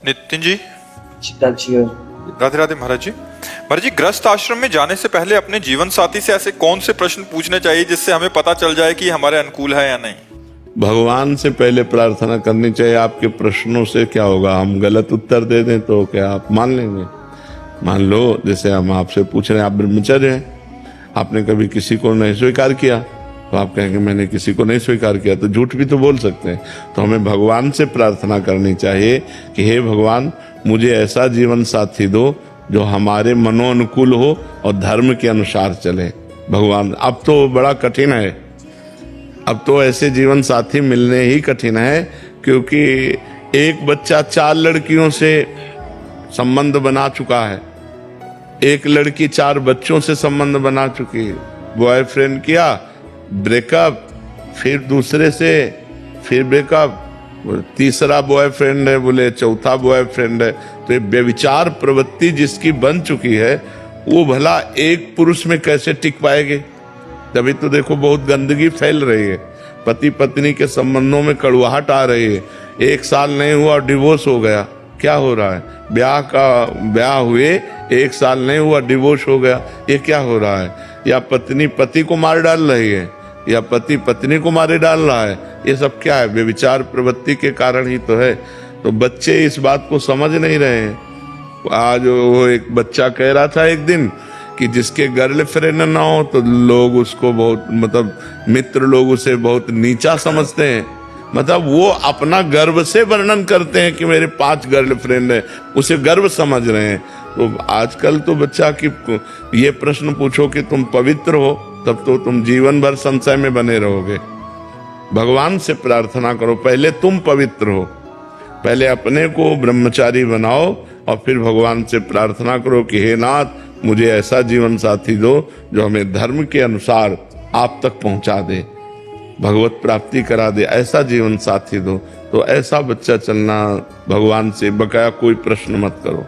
नितिन जी, जी। राधे राधे महाराज जी। महाराज जी, गृहस्थ आश्रम में जाने से पहले अपने जीवन साथी से ऐसे कौन से प्रश्न पूछने चाहिए जिससे हमें पता चल जाए कि हमारे अनुकूल है या नहीं? भगवान से पहले प्रार्थना करनी चाहिए। आपके प्रश्नों से क्या होगा? हम गलत उत्तर दे दें तो क्या आप मान लेंगे? मान लो जैसे हम आपसे पूछ रहे हैं, आप ब्रह्मचर्य हैं, आपने कभी किसी को नहीं स्वीकार किया, तो आप कहेंगे मैंने किसी को नहीं स्वीकार किया, तो झूठ भी तो बोल सकते हैं। तो हमें भगवान से प्रार्थना करनी चाहिए कि हे भगवान, मुझे ऐसा जीवन साथी दो जो हमारे मनोनुकूल हो और धर्म के अनुसार चले। भगवान, अब तो बड़ा कठिन है, अब तो ऐसे जीवन साथी मिलने ही कठिन है, क्योंकि एक बच्चा 4 लड़कियों से संबंध बना चुका है, एक लड़की 4 बच्चों से संबंध बना चुकी है। बॉयफ्रेंड किया, ब्रेकअप, फिर दूसरे से, फिर ब्रेकअप, तीसरा बॉयफ्रेंड है, बोले चौथा बॉयफ्रेंड है। तो ये व्यभिचार प्रवृत्ति जिसकी बन चुकी है, वो भला एक पुरुष में कैसे टिक पाएगी? तभी तो देखो बहुत गंदगी फैल रही है, पति पत्नी के संबंधों में कड़वाहट आ रही है। 1 साल नहीं हुआ और डिवोर्स हो गया, क्या हो रहा है? ब्याह हुए 1 साल नहीं हुआ, डिवोर्स हो गया, ये क्या हो रहा है? या पत्नी पति को मार डाल रही है, या पति पत्नी को मारे डाल रहा है, ये सब क्या है? व्यभिचार प्रवृत्ति के कारण ही तो है। तो बच्चे इस बात को समझ नहीं रहे हैं। आज वो एक बच्चा कह रहा था एक दिन कि जिसके गर्लफ्रेंड ना हो तो लोग उसको बहुत, मतलब मित्र लोग उसे बहुत नीचा समझते हैं। मतलब वो अपना गर्व से वर्णन करते हैं कि मेरे 5 गर्लफ्रेंड है, उसे गर्व समझ रहे हैं। तो आजकल तो बच्चा की ये प्रश्न पूछो कि तुम पवित्र हो, तब तो तुम जीवन भर संशय में बने रहोगे। भगवान से प्रार्थना करो, पहले तुम पवित्र हो, पहले अपने को ब्रह्मचारी बनाओ और फिर भगवान से प्रार्थना करो कि हे नाथ, मुझे ऐसा जीवन साथी दो जो हमें धर्म के अनुसार आप तक पहुंचा दे, भगवत प्राप्ति करा दे, ऐसा जीवन साथी दो। तो ऐसा बच्चा चलना भगवान से, बकाया कोई प्रश्न मत करो।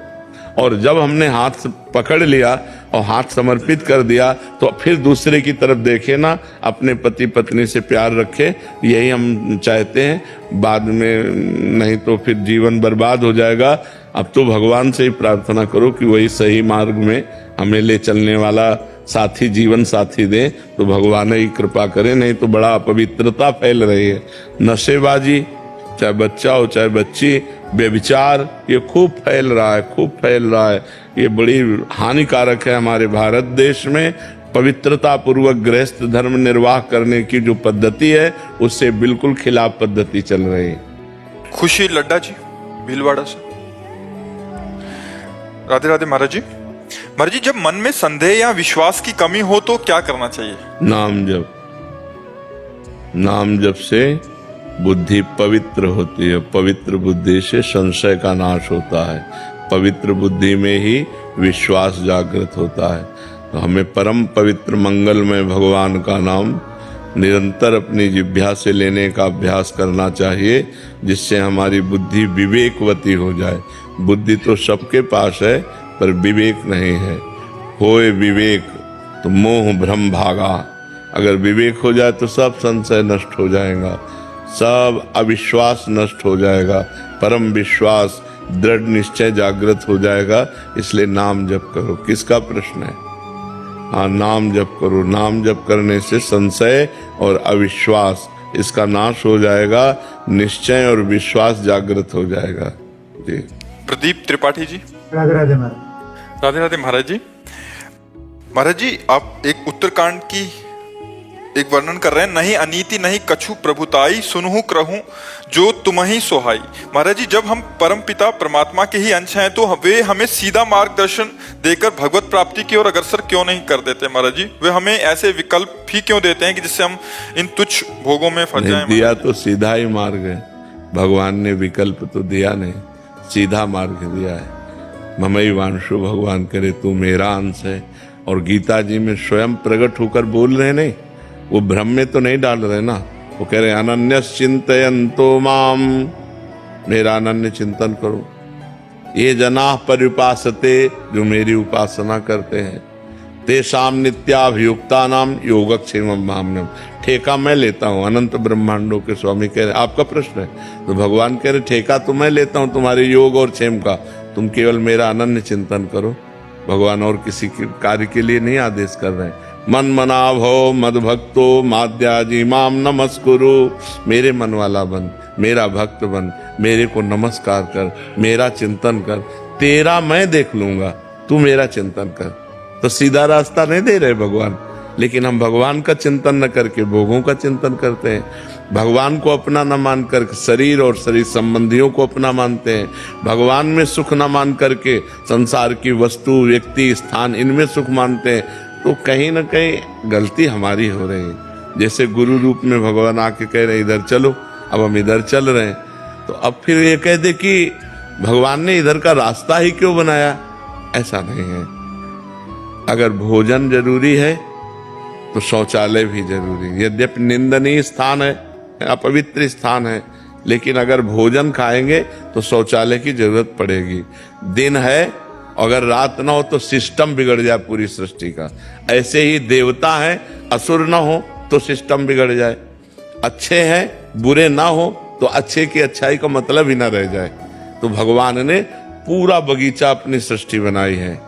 और जब हमने हाथ पकड़ लिया और हाथ समर्पित कर दिया, तो फिर दूसरे की तरफ देखे ना, अपने पति पत्नी से प्यार रखे, यही हम चाहते हैं। बाद में नहीं तो फिर जीवन बर्बाद हो जाएगा। अब तो भगवान से ही प्रार्थना करो कि वही सही मार्ग में हमें ले चलने वाला साथी, जीवन साथी दे, तो भगवान ही कृपा करे। नहीं तो बड़ा अपवित्रता फैल रही है, नशेबाजी, चाहे बच्चा हो चाहे बच्ची, व्यभिचार, ये खूब फैल रहा है, खूब फैल रहा है। ये बड़ी हानिकारक है हमारे भारत देश में। पवित्रता पूर्वक गृहस्थ धर्म निर्वाह करने की जो पद्धति है, उससे बिल्कुल खिलाफ पद्धति चल रही है। खुशी लड्डा जी, भीलवाड़ा से। राधे राधे महाराज जी। महाराज जी, जब मन में संदेह या विश्वास की कमी हो तो क्या करना चाहिए? नाम जप। नाम जप से बुद्धि पवित्र होती है, पवित्र बुद्धि से संशय का नाश होता है, पवित्र बुद्धि में ही विश्वास जागृत होता है। तो हमें परम पवित्र मंगलमय भगवान का नाम निरंतर अपनी जिह्वा से लेने का अभ्यास करना चाहिए, जिससे हमारी बुद्धि विवेकवती हो जाए। बुद्धि तो सबके पास है, पर विवेक नहीं है। होए विवेक तो मोह भ्रम भागा। अगर विवेक हो जाए तो सब संशय नष्ट हो जाएगा, सब अविश्वास नष्ट हो जाएगा, परम विश्वास, दृढ़ निश्चय जागृत हो जाएगा। इसलिए नाम जप करो। किसका प्रश्न है? हाँ, नाम जप करो। नाम जप करने से संशय और अविश्वास, इसका नाश हो जाएगा, निश्चय और विश्वास जागृत हो जाएगा। जी। प्रदीप त्रिपाठी जी। राधे राधे महाराज। राधे राधे महाराज जी। महाराज जी, आप एक उत्तरकांड की एक वर्णन कर रहे हैं, नहीं अनीति नहीं कछु प्रभुताई, सुनहु करहूं जो तुम ही सोहाई। महाराज जी, जब हम परम पिता परमात्मा के ही अंश हैं, तो वे हमें सीधा मार्गदर्शन देकर भगवत प्राप्ति की ओर अग्रसर क्यों नहीं कर देते? महाराज जी, वे हमें ऐसे विकल्प ही क्यों देते हैं कि जिससे हम इन तुच्छ भोगों में फंस जाएं? दिया तो सीधा ही मार्ग है, भगवान ने विकल्प तो दिया नहीं, सीधा मार्ग दिया है। ममई वांशु, भगवान करे तू मेरा अंश है। और गीता जी में स्वयं प्रकट होकर बोल रहे नहीं, वो भ्रम में तो नहीं डाल रहे ना। वो कह रहे अनन्यस चिंतयन्तो माम, मेरा अनन्य चिंतन करो। ये जना पर्युपासते, जो मेरी उपासना करते हैं। तेषाम नित्याभियुक्ता नाम योगक्षेमम भाम्यम। ठेका मैं लेता हूँ, अनंत ब्रह्मांडों के स्वामी कह रहे, आपका प्रश्न है तो भगवान कह रहे ठेका तो मैं लेता हूँ तुम्हारे योग और क्षेम का, तुम केवल मेरा अनन्य चिंतन करो। भगवान और किसी के कार्य के लिए नहीं आदेश कर रहे हैं। मन मना भव मद भक्तो माद्याजी माम नमस्कुरु, मेरे मन वाला बन, मेरा भक्त बन, मेरे को नमस्कार कर, मेरा चिंतन कर, तेरा मैं देख लूंगा, तू मेरा चिंतन कर। तो सीधा रास्ता नहीं दे रहे भगवान, लेकिन हम भगवान का चिंतन न करके भोगों का चिंतन करते हैं। भगवान को अपना न मान कर शरीर और शरीर संबंधियों को अपना मानते हैं। भगवान में सुख न मान करके संसार की वस्तु, व्यक्ति, स्थान, इनमें सुख मानते हैं। तो कहीं ना कहीं गलती हमारी हो रही है। जैसे गुरु रूप में भगवान आके कह रहे इधर चलो, अब हम इधर चल रहे हैं, तो अब फिर ये कह दे कि भगवान ने इधर का रास्ता ही क्यों बनाया, ऐसा नहीं है। अगर भोजन जरूरी है तो शौचालय भी जरूरी है। यद्यपि निंदनीय स्थान है, अपवित्र स्थान है, लेकिन अगर भोजन खाएंगे तो शौचालय की जरूरत पड़ेगी। दिन है, अगर रात ना हो तो सिस्टम बिगड़ जाए पूरी सृष्टि का। ऐसे ही देवता है, असुर ना हो तो सिस्टम बिगड़ जाए। अच्छे हैं, बुरे ना हो तो अच्छे की अच्छाई का मतलब ही ना रह जाए। तो भगवान ने पूरा बगीचा अपनी सृष्टि बनाई है,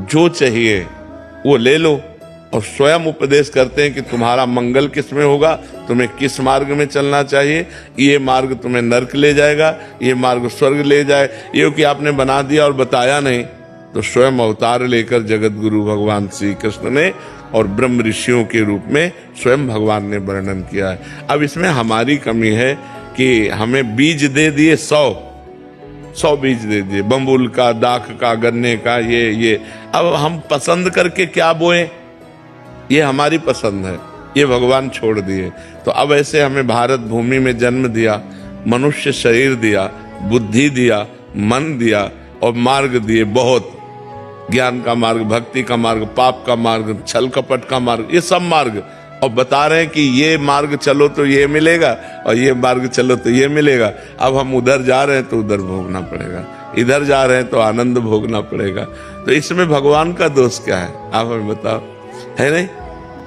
जो चाहिए वो ले लो, और स्वयं उपदेश करते हैं कि तुम्हारा मंगल किस में होगा, तुम्हें किस मार्ग में चलना चाहिए। ये मार्ग तुम्हें नरक ले जाएगा, ये मार्ग स्वर्ग ले जाए। ये कि आपने बना दिया और बताया नहीं, तो स्वयं अवतार लेकर जगत गुरु भगवान श्री कृष्ण ने और ब्रह्म ऋषियों के रूप में स्वयं भगवान ने वर्णन किया है। अब इसमें हमारी कमी है कि हमें बीज दे दिए 100 बीज दे दिए, बम्बुल का, दाख का, गन्ने का, ये अब हम पसंद करके क्या बोए, ये हमारी पसंद है, ये भगवान छोड़ दिए। तो अब ऐसे हमें भारत भूमि में जन्म दिया, मनुष्य शरीर दिया, बुद्धि दिया, मन दिया और मार्ग दिए बहुत, ज्ञान का मार्ग, भक्ति का मार्ग, पाप का मार्ग, छल कपट का मार्ग, ये सब मार्ग, और बता रहे हैं कि ये मार्ग चलो तो ये मिलेगा और ये मार्ग चलो तो ये मिलेगा। अब हम उधर जा रहे हैं तो उधर भोगना पड़ेगा, इधर जा रहे हैं तो आनंद भोगना पड़ेगा। तो इसमें भगवान का दोष क्या है, आप हमें बताओ, है नहीं?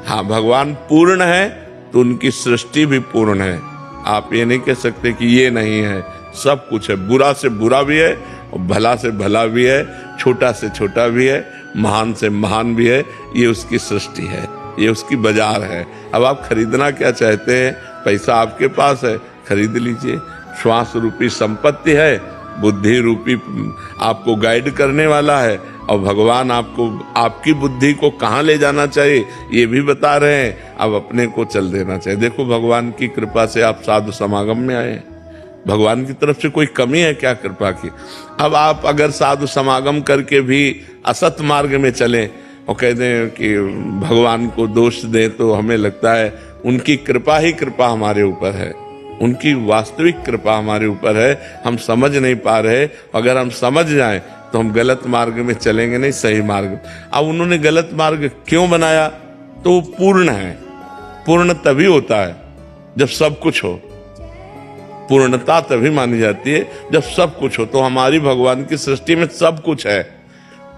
हाँ, भगवान पूर्ण है तो उनकी सृष्टि भी पूर्ण है। आप ये नहीं कह सकते कि ये नहीं है, सब कुछ है। बुरा से बुरा भी है और भला से भला भी है, छोटा से छोटा भी है, महान से महान भी है। ये उसकी सृष्टि है, ये उसकी बाजार है। अब आप खरीदना क्या चाहते हैं? पैसा आपके पास है, खरीद लीजिए। श्वास रूपी संपत्ति है, बुद्धि रूपी आपको गाइड करने वाला है, और भगवान आपको आपकी बुद्धि को कहाँ ले जाना चाहिए ये भी बता रहे हैं। अब अपने को चल देना चाहिए। देखो, भगवान की कृपा से आप साधु समागम में आए, भगवान की तरफ से कोई कमी है क्या कृपा की? अब आप अगर साधु समागम करके भी असत मार्ग में चलें और कह दें कि भगवान को दोष दें, तो हमें लगता है उनकी कृपा ही कृपा हमारे ऊपर है, उनकी वास्तविक कृपा हमारे ऊपर है। हम समझ नहीं पा रहे, अगर हम समझ जाएं तो हम गलत मार्ग में चलेंगे नहीं, सही मार्ग। अब उन्होंने गलत मार्ग क्यों बनाया? तो वो पूर्ण है। पूर्ण तभी होता है जब सब कुछ हो, पूर्णता तभी मानी जाती है जब सब कुछ हो। तो हमारी भगवान की सृष्टि में सब कुछ है।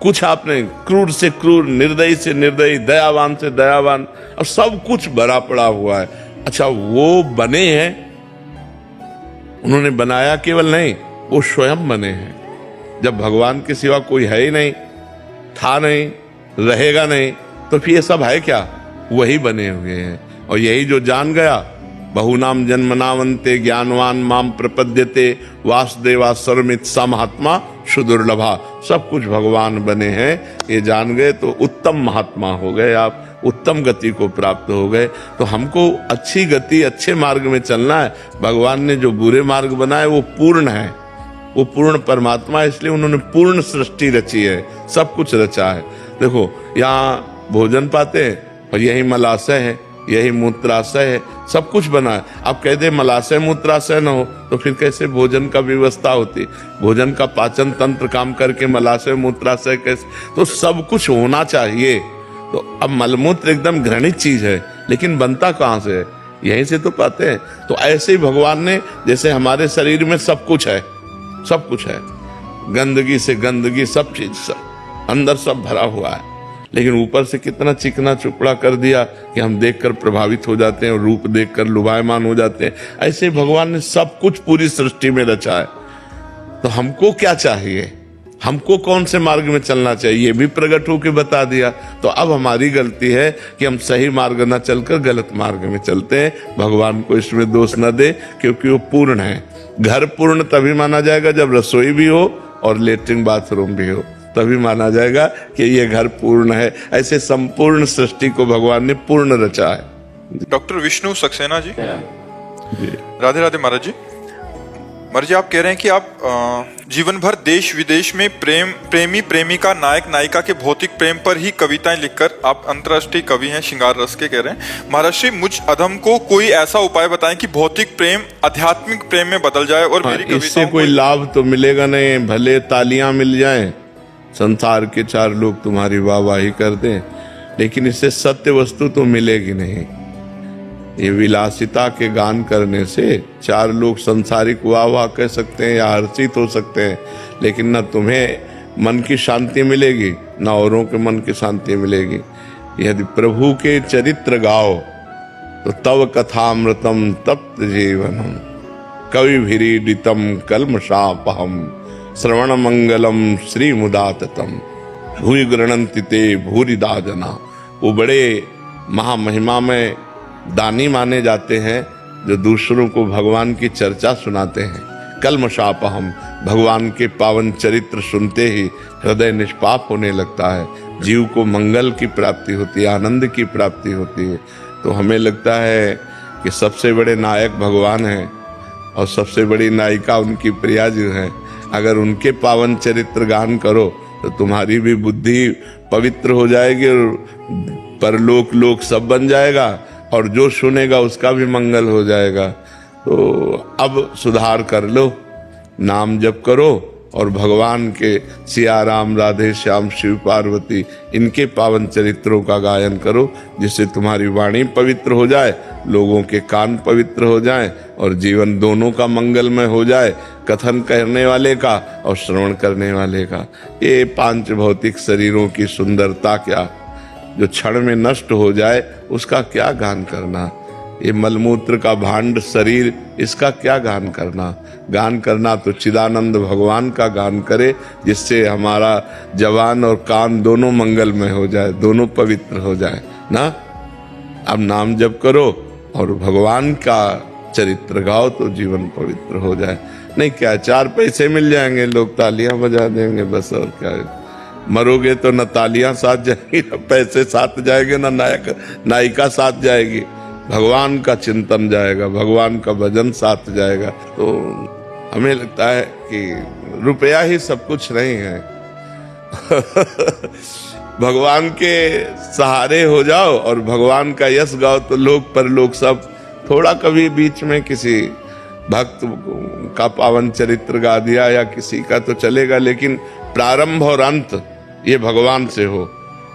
कुछ आपने क्रूर से क्रूर, निर्दयी से निर्दयी, दयावान से दयावान, और सब कुछ भरा पड़ा हुआ है। अच्छा, वो बने हैं, उन्होंने बनाया केवल नहीं, वो स्वयं बने हैं। जब भगवान के सिवा कोई है ही नहीं, था नहीं, रहेगा नहीं, तो फिर ये सब है क्या? वही बने हुए हैं। और यही जो जान गया, बहुनाम जन्मनावंते ज्ञानवान माम प्रपद्यते वासुदेवा सर्वमित स महात्मा सुदुर्लभा। सब कुछ भगवान बने हैं, ये जान गए तो उत्तम महात्मा हो गए, आप उत्तम गति को प्राप्त हो गए। तो हमको अच्छी गति, अच्छे मार्ग में चलना है। भगवान ने जो बुरे मार्ग बनाए वो पूर्ण है, वो पूर्ण परमात्मा है, इसलिए उन्होंने पूर्ण सृष्टि रची है, सब कुछ रचा है। देखो, यहाँ भोजन पाते हैं और यही मलाशय है, यही मूत्राशय है, सब कुछ बना है। आप कह दे मलाशय मूत्राशय न हो तो फिर कैसे भोजन का व्यवस्था होती? भोजन का पाचन तंत्र काम करके मलाशय मूत्राशय कैसे? तो सब कुछ होना चाहिए। तो अब मलमूत्र एकदम घृणित चीज है, लेकिन बनता कहाँ से है? यहीं से तो पाते हैं। तो ऐसे ही भगवान ने, जैसे हमारे शरीर में सब कुछ है, सब कुछ है, गंदगी से गंदगी, सब चीज, सब अंदर सब भरा हुआ है। लेकिन ऊपर से कितना चिकना चुपड़ा कर दिया कि हम देखकर प्रभावित हो जाते हैं और रूप देखकर लुभायमान हो जाते हैं। ऐसे भगवान ने सब कुछ पूरी सृष्टि में रचा है। तो हमको क्या चाहिए, हमको कौन से मार्ग में चलना चाहिए, ये भी प्रकट होकर बता दिया। तो अब हमारी गलती है कि हम सही मार्ग न चलकर गलत मार्ग में चलते हैं। भगवान को इसमें दोष न दे, क्योंकि वो पूर्ण है। घर पूर्ण तभी माना जाएगा जब रसोई भी हो और लेटरिन बाथरूम भी हो, तभी माना जाएगा कि ये घर पूर्ण है। ऐसे संपूर्ण सृष्टि को भगवान ने पूर्ण रचा है। डॉक्टर विष्णु सक्सेना जी, राधे राधे महाराज जी। महाराज जी, आप कह रहे हैं कि आप जीवन भर देश विदेश में प्रेमी प्रेमिका नायक नायिका के भौतिक प्रेम पर ही कविताएं लिखकर आप अंतर्राष्ट्रीय कवि हैं, श्रृंगार रस के कह रहे हैं। महाराज जी, मुझ अधम को कोई ऐसा उपाय बताएं कि भौतिक प्रेम आध्यात्मिक प्रेम में बदल जाए और मेरी इससे कविताओं कोई लाभ तो मिलेगा नहीं। भले तालियां मिल जाएं, संसार के 4 लोग तुम्हारी वाहवाही कर दें, लेकिन इससे सत्य वस्तु तो मिलेगी नहीं। ये विलासिता के गान करने से 4 लोग संसारिक वाह वाह कह सकते हैं या हर्षित हो सकते हैं, लेकिन न तुम्हें मन की शांति मिलेगी, न औरों के मन की शांति मिलेगी। यदि प्रभु के चरित्र गाओ तो तव कथामृतम तप्त जीवनम कवि भिरीडितम कल्मषापहम श्रवण मंगलम श्री मुदाततम भूरि गृणन्ति ते भूरिदा जना। वो बड़े महामहिमा में दानी माने जाते हैं जो दूसरों को भगवान की चर्चा सुनाते हैं। कल्मषापहम, भगवान के पावन चरित्र सुनते ही हृदय निष्पाप होने लगता है, जीव को मंगल की प्राप्ति होती है, आनंद की प्राप्ति होती है। तो हमें लगता है कि सबसे बड़े नायक भगवान हैं और सबसे बड़ी नायिका उनकी प्रिया जी हैं। अगर उनके पावन चरित्र गान करो तो तुम्हारी भी बुद्धि पवित्र हो जाएगी और परलोक लोक सब बन जाएगा, और जो सुनेगा उसका भी मंगल हो जाएगा। तो अब सुधार कर लो, नाम जप करो और भगवान के सिया राम राधे श्याम शिव पार्वती इनके पावन चरित्रों का गायन करो, जिससे तुम्हारी वाणी पवित्र हो जाए, लोगों के कान पवित्र हो जाएं और जीवन दोनों का मंगलमय हो जाए, कथन करने वाले का और श्रवण करने वाले का। ये 5 भौतिक शरीरों की सुंदरता क्या, जो क्षण में नष्ट हो जाए उसका क्या गान करना। ये मलमूत्र का भांड शरीर, इसका क्या गान करना। गान करना तो चिदानंद भगवान का गान करे, जिससे हमारा जवान और कान दोनों मंगलमय हो जाए, दोनों पवित्र हो जाए ना। अब नाम जप करो और भगवान का चरित्र गाओ तो जीवन पवित्र हो जाए। नहीं क्या 4 पैसे मिल जाएंगे, लोग तालियां बजा देंगे बस, और क्या। मरोगे तो न तालियां साथ जाएंगी, न पैसे साथ जाएंगे, न नायिका साथ जाएगी, भगवान का चिंतन जाएगा, भगवान का भजन साथ जाएगा। तो हमें लगता है कि रुपया ही सब कुछ नहीं है। भगवान के सहारे हो जाओ और भगवान का यश गाओ तो लोग परलोक सब। थोड़ा कभी बीच में किसी भक्त का पावन चरित्र गा दिया या किसी का तो चलेगा, लेकिन प्रारंभ और अंत ये भगवान से हो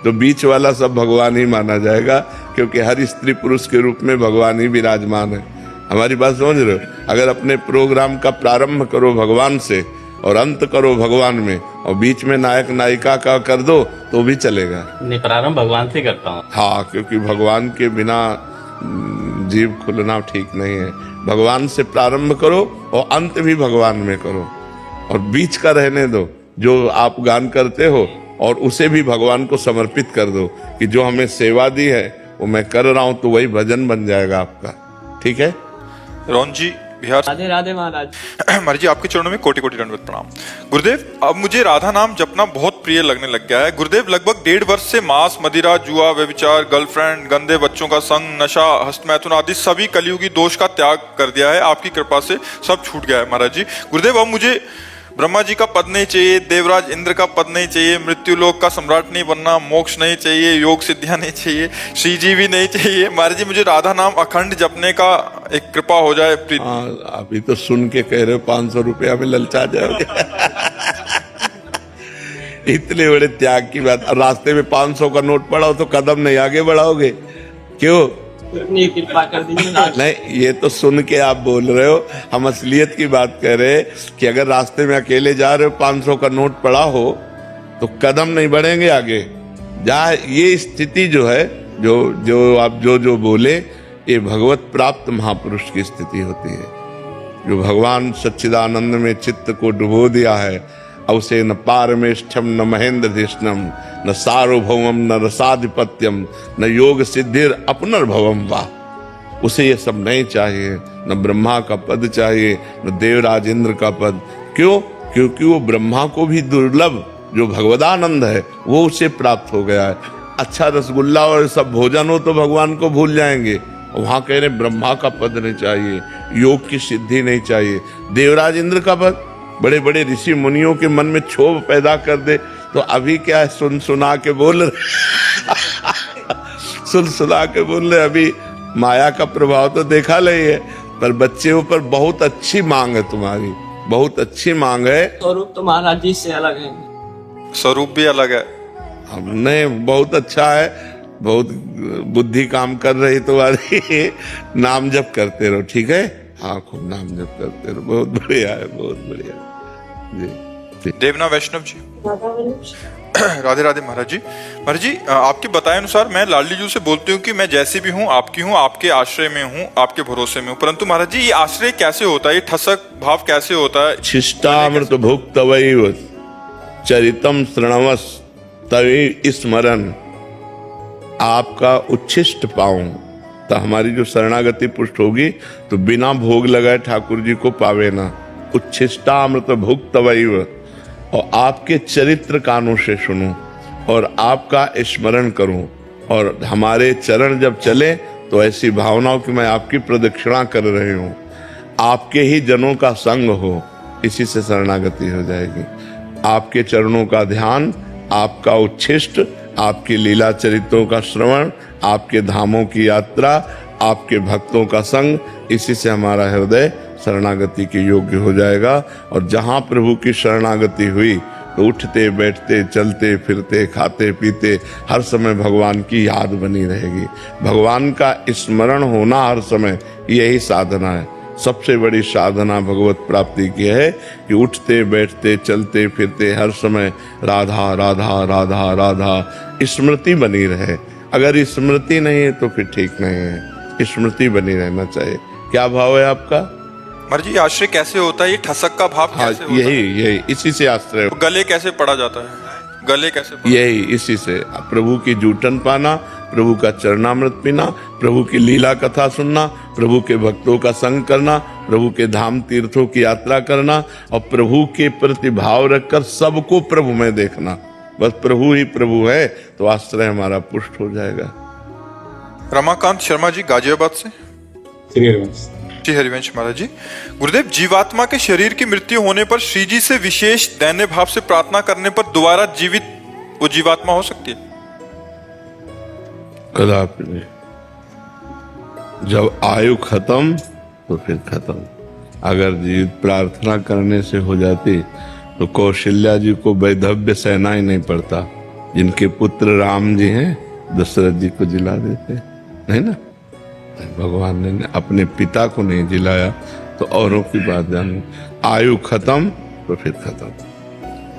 तो बीच वाला सब भगवान ही माना जाएगा, क्योंकि हर स्त्री पुरुष के रूप में भगवान ही विराजमान है। हमारी बात समझ रहे हो। अगर अपने प्रोग्राम का प्रारंभ करो भगवान से और अंत करो भगवान में, और बीच में नायक नायिका का कर दो तो भी चलेगा। नहीं, प्रारंभ भगवान से करता हूँ। हाँ, क्योंकि भगवान के बिना जीव खुलना ठीक नहीं है। भगवान से प्रारंभ करो और अंत भी भगवान में करो, और बीच का रहने दो जो आप गान करते हो, और उसे भी भगवान को समर्पित कर दो कि जो हमें सेवा दी है वो मैं कर रहा हूं, तो वही भजन बन जाएगा आपका। ठीक है। रोहन जी बिहार। राधे राधे महाराज। महाराज जी, आपके चरणों में कोटि कोटि दंडवत प्रणाम। गुरुदेव, अब मुझे राधा नाम जपना बहुत प्रिय लगने लग गया है। गुरुदेव, लगभग 1.5 वर्ष से मांस, मदिरा, जुआ, व्यभिचार, गर्लफ्रेंड, गंदे बच्चों का संग, नशा, हस्तमैथुन आदि सभी कलयुगी दोष का त्याग कर दिया है। आपकी कृपा से सब छूट गया है महाराज जी। गुरुदेव, अब मुझे ब्रह्मा जी का पद नहीं चाहिए, देवराज इंद्र का पद नहीं चाहिए, मृत्यु लोक का सम्राट नहीं बनना, मोक्ष नहीं चाहिए, योग सिद्धियां नहीं चाहिए, श्री जी भी नहीं चाहिए। महाराज जी, मुझे राधा नाम अखंड जपने का एक कृपा हो जाए। अभी तो सुन के कह रहे हो 500 रुपया में ललचा जाओगे। इतने बड़े त्याग की बात। रास्ते में 500 का नोट पड़ा हो तो कदम नहीं आगे बढ़ाओगे, क्यों? कृपा कर दीजिए। नहीं, ये तो सुन के आप बोल रहे हो, हम असलियत की बात कर रहे कि अगर रास्ते में अकेले जा रहे हो, 500 का नोट पड़ा हो तो कदम नहीं बढ़ेंगे आगे, जहाँ ये स्थिति जो है, जो आप जो बोले, ये भगवत प्राप्त महापुरुष की स्थिति होती है, जो भगवान सच्चिदानंद में चित्त को डुबो दिया है। अब उसे न पारमेष्ठम न महेंद्र धिष्णम न सार्वभौमम न रसाधिपत्यम न योग सिद्धिर अपनर्भवम वा। उसे ये सब नहीं चाहिए, न ब्रह्मा का पद चाहिए न देवराज इंद्र का पद। क्यों? क्योंकि वो ब्रह्मा को भी दुर्लभ जो भगवदानंद है वो उसे प्राप्त हो गया है। अच्छा रसगुल्ला और सब भोजन हो तो भगवान को भूल जाएंगे, वहां कह रहे ब्रह्मा का पद नहीं चाहिए, योग की सिद्धि नहीं चाहिए, देवराज इंद्र का पद। बड़े बड़े ऋषि मुनियों के मन में क्षोभ पैदा कर दे तो अभी क्या है, सुना के बोल रहे सुना के बोल रहे। अभी माया का प्रभाव तो देखा ले है, पर बच्चे ऊपर बहुत अच्छी मांग है तुम्हारी, बहुत अच्छी मांग है। स्वरूप तो महाराज जी से अलग है, स्वरूप भी अलग है। हमने बहुत अच्छा है, बहुत बुद्धि काम कर रही तुम्हारी। नाम जप करते रहो, ठीक है? हाँ, खूब नाम जप करते रहो, बहुत बढ़िया है, बहुत बढ़िया जी। देवना वैष्णव जी, राधे राधे महाराज जी। महाराज जी, आपके बताए अनुसार मैं लाडली जी से बोलती हूँ कि मैं जैसी भी हूँ आपके आश्रय में हूँ, आपके भरोसे में हूँ, परंतु महाराज जी ये आश्रय कैसे होता है, ये ठसक भाव कैसे होता है? शिष्टामृत भुक्तवैव चरितम श्रृणवस तवे स्मरण। आपका उच्छिष्ट पाऊं तो हमारी जो शरणागति पुष्ट होगी तो बिना भोग लगाए ठाकुर जी को पावे ना। उच्छिष्टामृत भुक्तवैव, और आपके चरित्र कानों से सुनूं और आपका स्मरण करूं, और हमारे चरण जब चले तो ऐसी भावनाओं कि मैं आपकी प्रदक्षिणा कर रही हूं, आपके ही जनों का संग हो, इसी से शरणागति हो जाएगी। आपके चरणों का ध्यान, आपका उच्छिष्ट, आपकी लीला चरित्रों का श्रवण, आपके धामों की यात्रा, आपके भक्तों का संग, इसी से हमारा हृदय शरणागति के योग्य हो जाएगा। और जहाँ प्रभु की शरणागति हुई तो उठते बैठते चलते फिरते खाते पीते हर समय भगवान की याद बनी रहेगी। भगवान का स्मरण होना हर समय, यही साधना है। सबसे बड़ी साधना भगवत प्राप्ति की है कि उठते बैठते चलते फिरते हर समय राधा राधा राधा राधा स्मृति बनी रहे। अगर स्मृति नहीं है तो फिर ठीक नहीं है, स्मृति बनी रहना चाहिए। क्या भाव है आपका? महाराज जी आश्रय कैसे होता है, ये ठसक का भाव हाँ, कैसे होता है? यही इसी से आश्रय। गले कैसे पड़ा जाता है, गले कैसे पड़ा? यही इसी से प्रभु की जूठन पाना, प्रभु का चरणामृत पीना, प्रभु की लीला कथा सुनना, प्रभु के भक्तों का संग करना, प्रभु के धाम तीर्थों की यात्रा करना, और प्रभु के प्रति भाव रखकर सबको प्रभु में देखना। बस प्रभु ही प्रभु है तो आश्रय हमारा पुष्ट हो जाएगा। रमाकांत शर्मा जी गाजियाबाद से। श्री हरिवंश महाराज जी, गुरुदेव, जीवात्मा के शरीर की मृत्यु होने पर श्री जी से विशेष दैन्य भाव से प्रार्थना करने पर दोबारा जीवित वो जीवात्मा हो सकती है? कदापि नहीं। जब आयु खत्म तो फिर खत्म। अगर जीवित प्रार्थना करने से हो जाती तो कौशल्या जी को वैधव्य सहना ही नहीं पड़ता। जिनके पुत्र राम जी हैं, दशरथ जी को जिला देते नहीं ना। भगवान ने अपने पिता को नहीं जिलाया तो औरों की बात जान। आयु खत्म तो फिर खत्म,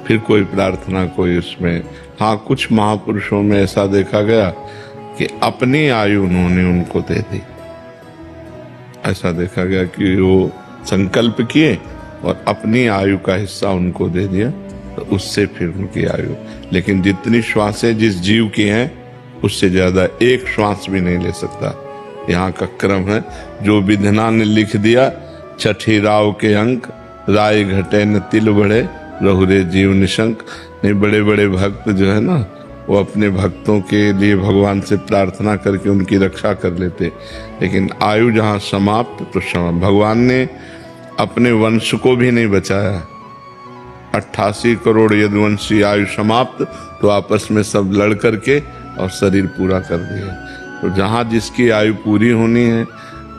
फिर कोई प्रार्थना कोई उसमें। हाँ, कुछ महापुरुषों में ऐसा देखा गया कि अपनी आयु उन्होंने उनको दे दी। ऐसा देखा गया कि वो संकल्प किए और अपनी आयु का हिस्सा उनको दे दिया, तो उससे फिर उनकी आयु। लेकिन जितनी श्वासें जिस जीव की हैं उससे ज्यादा एक श्वास भी नहीं ले सकता। यहाँ का क्रम है, जो विधना ने लिख दिया, छठी राव के अंक, राय घटे न तिल बढ़े, रहुरे जीव निशंक। नहीं, बड़े बड़े भक्त जो है ना, वो अपने भक्तों के लिए भगवान से प्रार्थना करके उनकी रक्षा कर लेते। लेकिन आयु जहाँ समाप्त तो समाप्त। भगवान ने अपने वंश को भी नहीं बचाया। 88 करोड़ यदुवंशी आयु समाप्त तो आपस में सब लड़ करके और शरीर पूरा कर दिए। तो जहाँ जिसकी आयु पूरी होनी है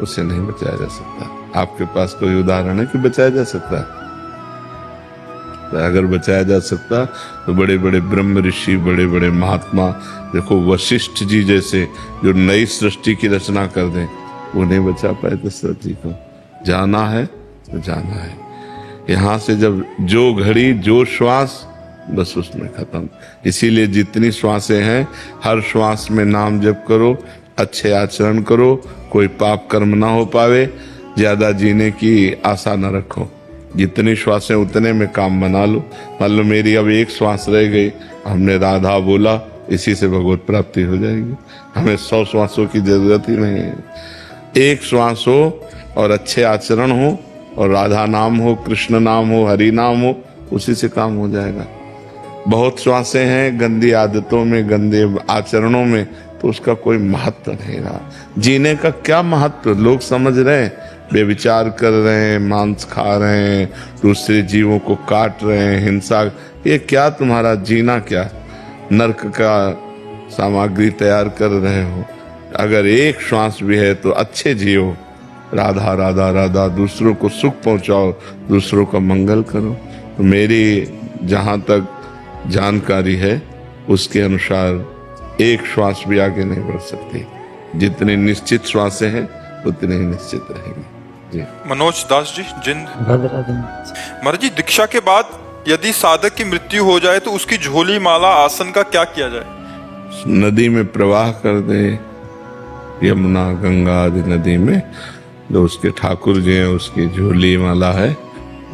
उसे नहीं बचाया जा सकता। आपके पास कोई उदाहरण है कि बचाया जा सकता है? अगर बचाया जा सकता तो बड़े बड़े ब्रह्म ऋषि, बड़े बड़े महात्मा, देखो वशिष्ठ जी जैसे, जो नई सृष्टि की रचना कर दें, वो नहीं बचा पाए दशरथ जी को। जाना है तो जाना है। यहाँ से जब जो घड़ी जो श्वास बस उसमें खत्म। इसीलिए जितनी श्वासें हैं हर श्वास में नाम जप करो, अच्छे आचरण करो, कोई पाप कर्म ना हो पावे, ज्यादा जीने की आशा न रखो। जितनी श्वासें उतने में काम बना लो। मान लो मेरी अब एक श्वास रह गई, हमने राधा बोला, इसी से भगवत प्राप्ति हो जाएगी। हमें 100 श्वासों की जरूरत ही नहीं है। एक श्वास हो और अच्छे आचरण हो और राधा नाम हो, कृष्ण नाम हो, हरि नाम हो, उसी से काम हो जाएगा। बहुत श्वासें हैं गंदी आदतों में, गंदे आचरणों में, तो उसका कोई महत्व नहीं रहा। जीने का क्या महत्व? लोग समझ रहे हैं, बेविचार कर रहे हैं, मांस खा रहे हैं, दूसरे जीवों को काट रहे हैं, हिंसा, ये क्या तुम्हारा जीना? क्या नरक का सामग्री तैयार कर रहे हो? अगर एक श्वास भी है तो अच्छे जियो, राधा राधा राधा, दूसरों को सुख पहुंचाओ, दूसरों का मंगल करो। तो मेरी जहाँ तक जानकारी है उसके अनुसार एक श्वास भी आगे नहीं बढ़ सकती। जितनी निश्चित श्वासें हैं उतनी ही निश्चित रहेंगी। जी मनोज दास जी, जिंद। भद्राधि। महाराज जी, दीक्षा के बाद यदि साधक की मृत्यु हो जाए तो उसकी झोली, माला, आसन का क्या किया जाए? नदी में प्रवाह कर दे, यमुना गंगा आदि नदी में। जो उसके ठाकुर जी हैं, उसकी झोली माला है,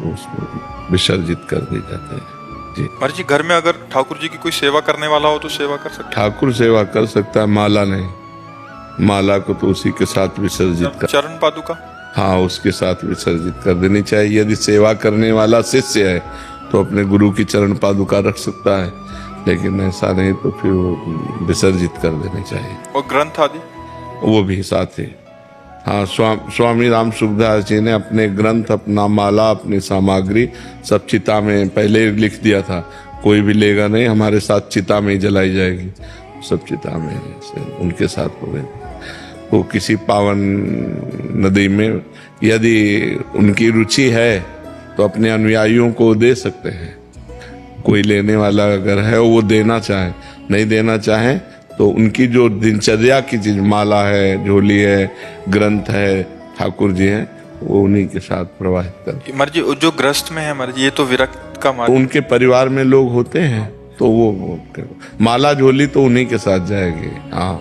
उसको विसर्जित कर दी जाते हैं। जी महाराज जी, घर में अगर ठाकुर जी की कोई सेवा करने वाला हो तो सेवा कर सकते ठाकुर सेवा कर सकता है, माला नहीं। माला को तो उसी के साथ विसर्जित हैं? कर, चरण पादुका? हाँ, उसके साथ विसर्जित कर देनी चाहिए। यदि सेवा करने वाला शिष्य है तो अपने गुरु की चरण पादुका रख सकता है, लेकिन ऐसा नहीं तो फिर वो विसर्जित कर देनी चाहिए। और ग्रंथ आदि? वो भी साथ ही। हाँ, स्वामी राम सुखदास जी ने अपने ग्रंथ, अपना माला, अपनी सामग्री सब चिता में पहले लिख दिया था। कोई भी लेगा नहीं, हमारे साथ चिता में ही जलाई जाएगी। सब चिता में से उनके साथ हो गए। वो किसी पावन नदी में यदि उनकी रुचि है तो अपने अनुयायियों को दे सकते हैं। कोई लेने वाला अगर है वो देना चाहे, नहीं देना चाहे तो उनकी जो दिनचर्या की चीज, माला है, झोली है, ग्रंथ है, ठाकुर जी हैं, वो उन्हीं के साथ प्रवाहित कर। महाराज जी, जो ग्रस्त में है महाराज, ये तो विरक्त का मार्ग। उनके परिवार में लोग होते हैं तो वो माला झोली तो उन्हीं के साथ जाएगी। हाँ।